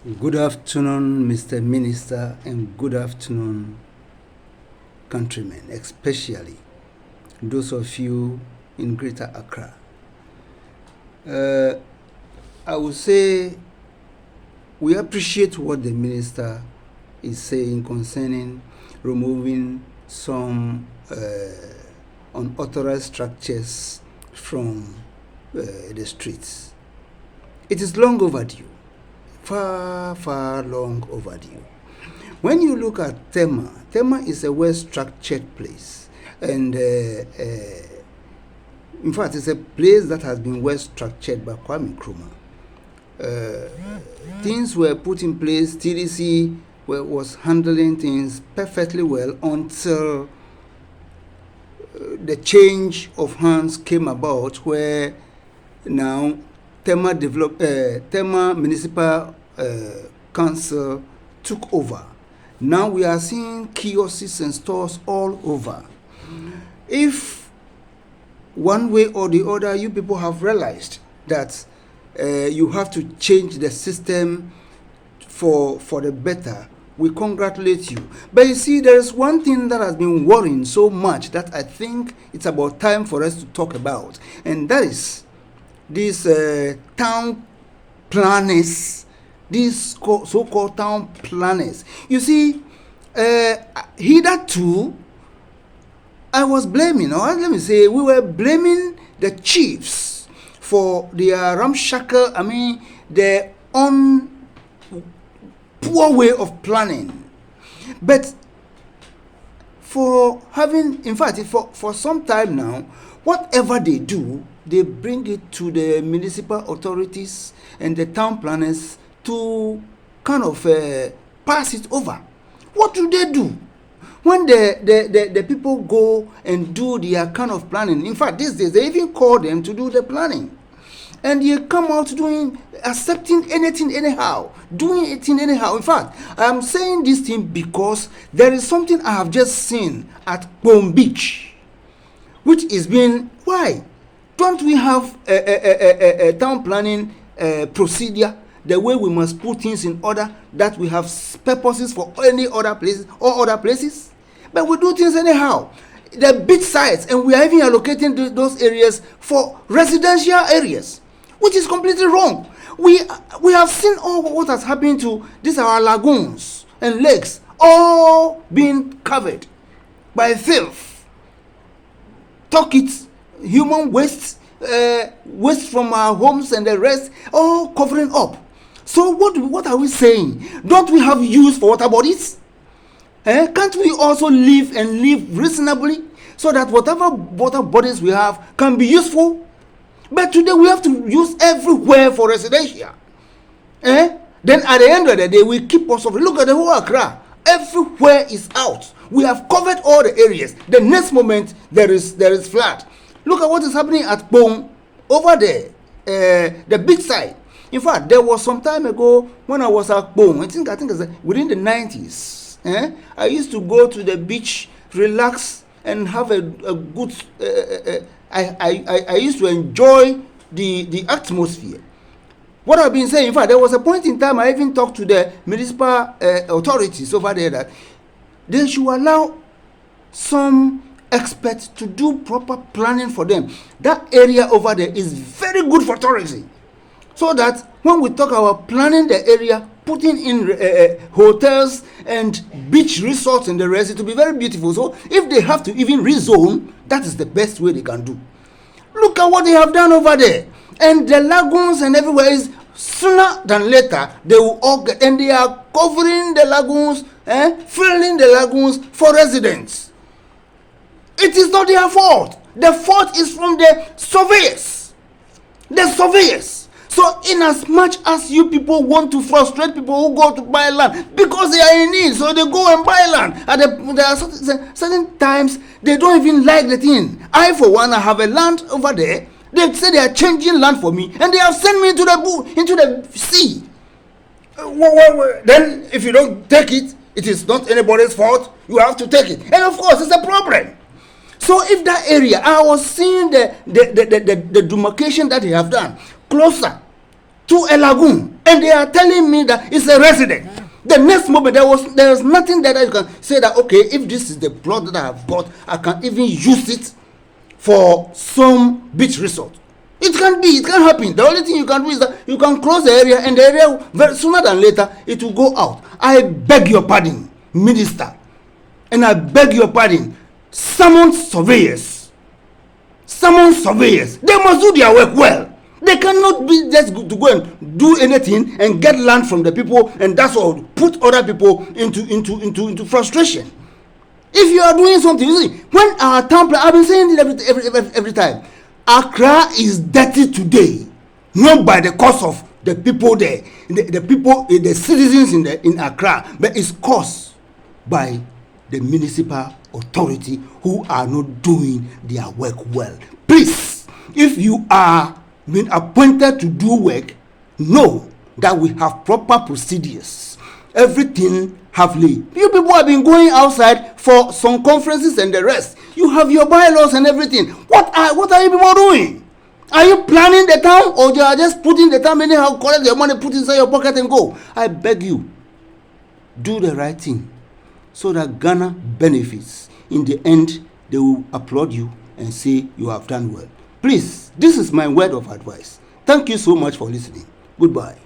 Good afternoon, Mr. Minister, and good afternoon, countrymen, especially those of you in Greater Accra. I would say we appreciate what the minister is saying concerning removing some unauthorized structures from the streets. It is long overdue. Far long overdue. When you look at Tema is a well-structured place, and in fact, it's a place that has been well-structured by Kwame Nkrumah. Things were put in place. TDC was handling things perfectly well until the change of hands came about, where now Tema Municipal Council took over. Now we are seeing kiosks and stores all over. If one way or the other you people have realized that you have to change the system for the better, we congratulate you. But you see, there is one thing that has been worrying so much that I think it's about time for us to talk about, and that is these town planners, these so-called town planners. You see, hitherto, I was blaming, or let me say, we were blaming the chiefs for their ramshackle, their own poor way of planning. But for some time now, whatever they do, they bring it to the municipal authorities and the town planners to kind of pass it over. What do they do? When the people go and do their kind of planning, in fact, these days they even call them to do the planning. And you come out accepting anything anyhow, doing it anyhow. In fact, I'm saying this thing because there is something I have just seen at Palm Beach, which is being, why? Don't we have a town planning procedure, the way we must put things in order, that we have purposes for any other places or other places? But we do things anyhow. The big sites, and we are even allocating those areas for residential areas, which is completely wrong. We have seen all what has happened to these our lagoons and lakes, all being covered by filth. Talk it, human waste, waste from our homes and the rest, all covering up. So what are we saying? Don't we have use for water bodies? Can't we also live reasonably, so that whatever water bodies we have can be useful? But today we have to use everywhere for residential. Then at the end of the day, we keep us suffering. Look at the whole Accra. Everywhere is out. We have covered all the areas. The next moment there is flood. Look at what is happening at Bong over there, the big side. In fact, there was some time ago when I was at Bong. I think it's within the 90s. I used to go to the beach, relax, and have a good. I used to enjoy the atmosphere. What I've been saying, in fact, there was a point in time I even talked to the municipal authorities over there that they should allow some experts to do proper planning for them. That area over there is very good for tourism, so that when we talk about planning the area, putting in hotels and beach resorts and the rest, it will be very beautiful. So if they have to even rezone, that is the best way they can do. Look at what they have done over there. And the lagoons and everywhere is, sooner than later, they will all get, and they are covering the lagoons, filling the lagoons for residents. It is not their fault. The fault is from the surveyors. The surveyors. So in as much as you people want to frustrate people who go to buy land because they are in need, so they go and buy land. And there are certain times they don't even like the thing. I, for one, I have a land over there. They say they are changing land for me, and they have sent me into the sea. Then if you don't take it, it is not anybody's fault. You have to take it, and of course it's a problem. So if that area, I was seeing the demarcation that they have done closer to a lagoon, and they are telling me that it's a resident. The next moment, there is nothing that I can say that, okay, if this is the plot that I have bought, I can even use it for some beach resort. It can happen. The only thing you can do is that you can close the area, and the area, very sooner than later, it will go out. I beg your pardon, Minister, and I beg your pardon, summon surveyors. Summon surveyors. They must do their work well. They cannot be just to go and do anything and get land from the people, and that's all. Put other people into frustration. If you are doing something, you see, when our town plan, I've been saying it every time. Accra is dirty today, not by the cause of the people there, the people, the citizens in Accra, but it's caused by the municipal authority who are not doing their work well. Please, if you are being appointed to do work, know that we have proper procedures. Everything have laid. You people have been going outside for some conferences and the rest. You have your bylaws and everything. What are you people doing? Are you planning the town, or you are just putting the town anyhow, collect your money, put inside your pocket and go? I beg you, do the right thing so that Ghana benefits. In the end, they will applaud you and say you have done well. Please, this is my word of advice. Thank you so much for listening. Goodbye.